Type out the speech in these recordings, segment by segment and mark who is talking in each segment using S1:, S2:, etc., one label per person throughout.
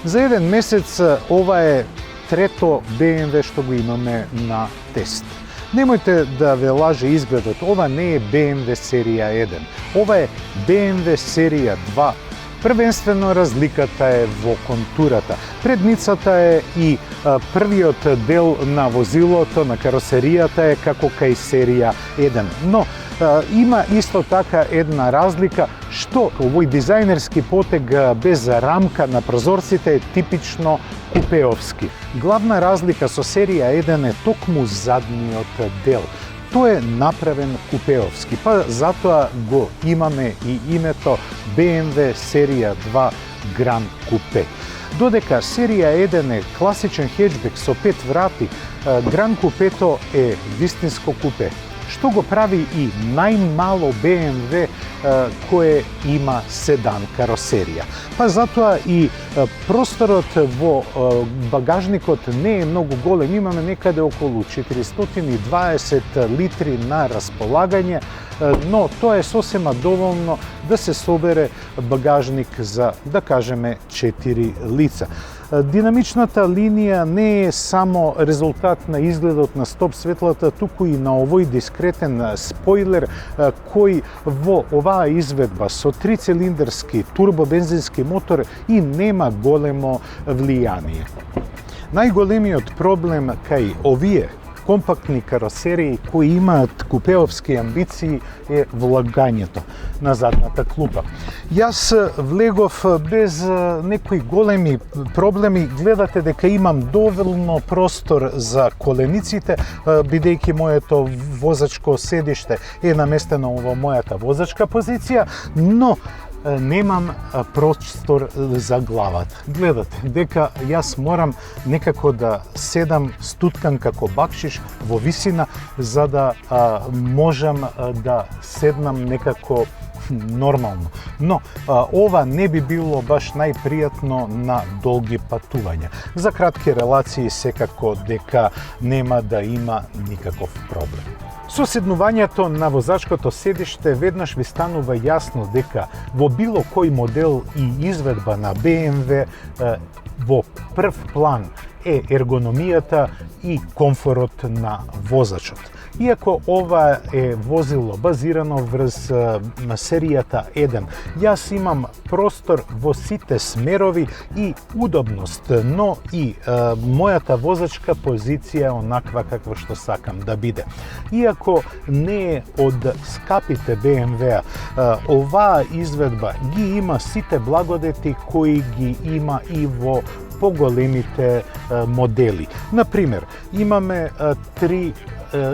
S1: За еден месец ова е трето BMW што го имаме на тест. Немојте да ве лаже изгледот, ова не е BMW серија 1, ова е BMW серија 2. Првенствено разликата е во контурата. Предницата е и првиот дел на возилото, на каросеријата е како кај серија 1. Но има исто така една разлика што овој дизајнерски потег без рамка на прозорците е типично купеовски. Главна разлика со серија 1 е токму задниот дел. Тој е направен купеовски, па затоа го имаме и името BMW серија 2 Grand Coupe. Додека серија 1 е класичен хеджбек со 5 врати, Grand Coupe е вистинско купе, што го прави и најмало BMW кое има седан каросерија. Па затоа и просторот во багажникот не е многу голем, имаме некаде околу 420 литри на располагање, но тоа е сосема доволно да се собере багажник за, да кажеме, 4 лица. Динамичната линија не е само резултат на изгледот на стоп светлата, туку и на овој дискретен спойлер кој во оваа изведба со 3-цилиндарски турбобензински мотор и нема големо влијание. Најголемиот проблем кај овие компактни каросерии кои имаат купеовски амбиции е влагањето на задната клупа. Јас влегов без некои големи проблеми, гледате дека имам доволно простор за колениците, бидејќи моето возачко седиште е наместено во мојата возачка позиција, но немам простор за главата. Гледате дека јас морам некако да седам стуткан како бакшиш во висина за да можам да седнам некако нормално. Но ова не би било баш најпријатно на долги патувања. За кратки релации секако дека нема да има никаков проблем. Со седнувањето на возачкото седиште веднаш ви станува јасно дека во било кој модел и изведба на BMW во прв план е ергономијата и комфорот на возачот. Иако ова е возило базирано врз серијата 1, јас имам простор во сите смерови и удобност, но и мојата возачка позиција е онаква каква што сакам да биде. Иако не е од скапите BMW, оваа изведба ги има сите благодети кои ги има и во поголемите модели. Например, имаме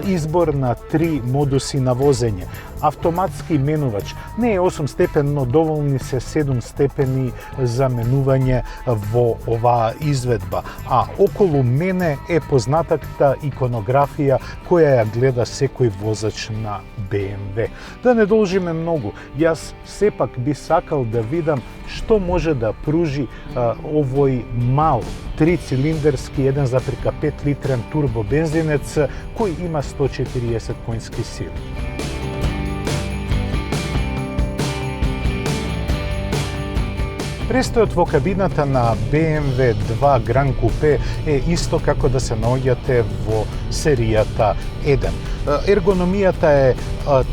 S1: избор на 3 модуси на возење. Автоматски менувач. Не е 8 степен, но доволни се 7 степени за менување во оваа изведба. А околу мене е познатата иконографија која ја гледа секој возач на BMW. Да не должиме многу. Јас сепак би сакал да видам што може да пружи овој мал 3-цилиндарски 1,5 литрен турбобензинец кој има 140 конски сили. Престојот во кабината на BMW 2 Grand Coupe е исто како да се наоѓате во серијата 1. Ергономијата е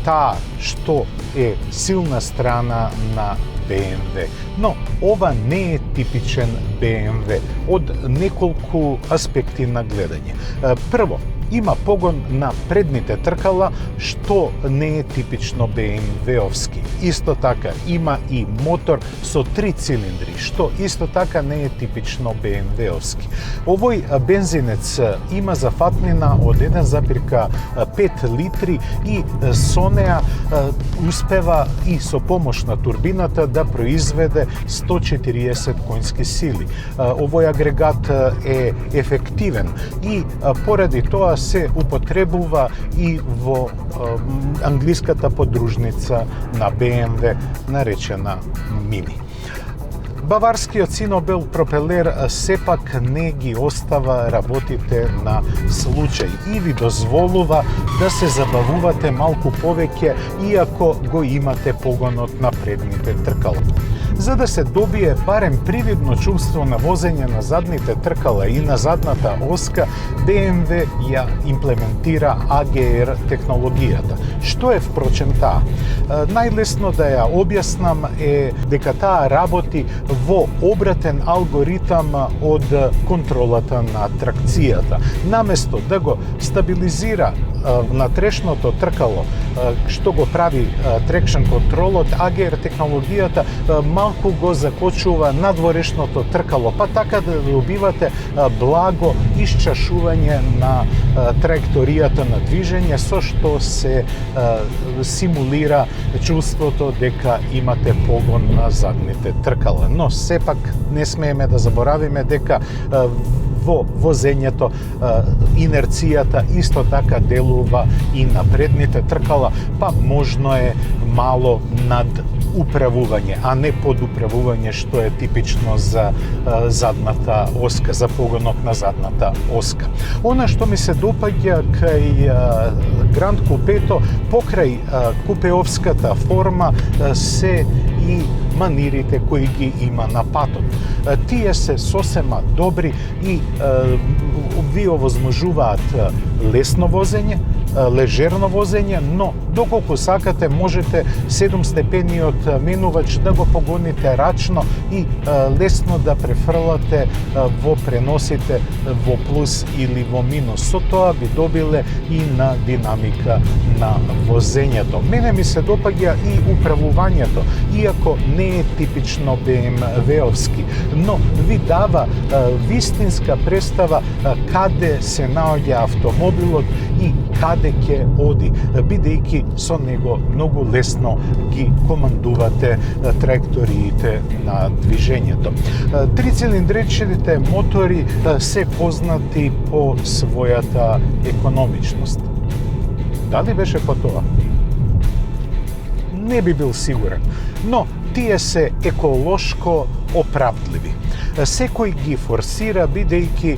S1: таа што е силна страна на BMW. Но ова не е типичен BMW од неколку аспекти на гледање. Прво, има погон на предните тркала, што не е типично BMW-овски. Исто така има и мотор со 3 цилиндри, што исто така не е типично BMW-овски. Овој бензинец има зафатнина од 1,5 литри и со неа успева и со помош на турбината да произведе 140 конски сили. Овој агрегат е ефективен и поради тоа се употребува и во англиската подружница на BMW наречена Mini. Баварскиот синобел пропелер сепак не ги остава работите на случај и ви дозволува да се забавувате малку повеќе иако го имате погонот на предните тркала. За да се добие барем привидно чувство на возење на задните тркала и на задната оска, BMW ја имплементира AGR технологијата. Што е впрочем таа? Најлесно да ја објаснам е дека таа работи во обратен алгоритам од контролата на тракцијата. Наместо да го стабилизира внатрешното тркало, што го прави трекшн контролот, AGR технологијата малку го закочува надворешното тркало, па така да добивате благо исчашување на траекторијата на движење, со што се симулира чувството дека имате погон на задните тркала. Но сепак не смееме да заборавиме дека во возењето инерцијата исто така делува и на предните тркала, па можно е мало над управување, а не подуправување, што е типично за задната оска, за погонот на задната оска. Она што ми се допаѓа кај Гранд Купето, покрај купеовската форма се и манирите кои ги има на патот. Тие се сосема добри и ви овозможуваат лесно возење, лежерно возење, но доколку сакате можете 7-степениот менувач да го погоните рачно и лесно да префрлате во преносите во плюс или во минус. Со тоа би добиле и на динамика на возењето. Мене ми се допаѓа и управувањето, иако не е типично BMW-овски, но ви дава вистинска представа каде се наоѓа автомобилот и каде ќе оди, бидејќи со него многу лесно ги командувате траекториите на движењето. Трицилиндричните мотори се познати по својата економичност. Дали беше по тоа? Не би бил сигурен, но тие се еколошко оправдливи. Секој ги форсира бидејќи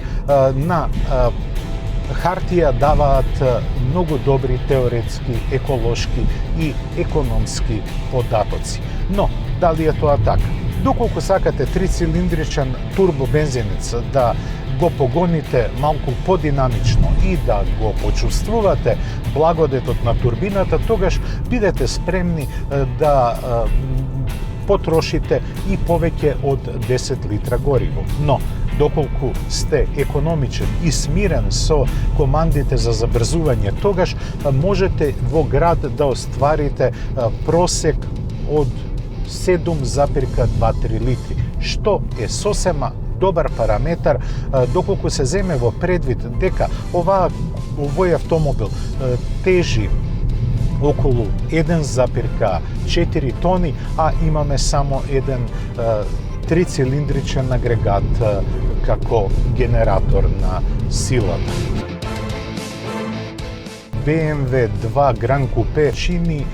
S1: на хартија даваат многу добри теоретски, еколошки и економски податоци. Но, дали е тоа така? Доколку сакате трицилиндричен турбобензинец да го погоните малку подинамично и да го почувствувате благодетот на турбината, тогаш бидете спремни да потрошите и повеќе од 10 литра гориво. Но, доколку сте економичен и смирен со командите за забрзување, тогаш можете во град да остварите просек од 7,23 литри, што е сосема добар параметар, доколку се земе во предвид дека овој автомобил тежи околу 1,4 тони, а имаме само еден трицилиндричен агрегат како генератор на силата. BMW 2 Grand Coupe чини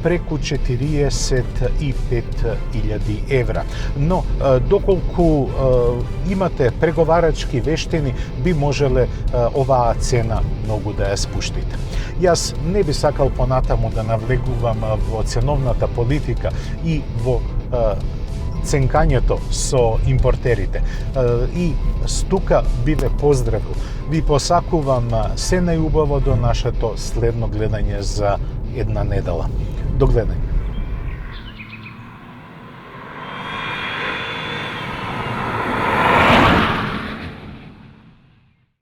S1: преку 45.000 евра. Но доколку имате преговарачки вештини, би можеле оваа цена многу да ја спуштите. Јас не би сакал понатаму да навлегувам во ценовната политика и во ценкањето со импортерите. И стука би ве поздравил. Ви посакувам се најубаво до нашето следно гледање за една недела. До гледање.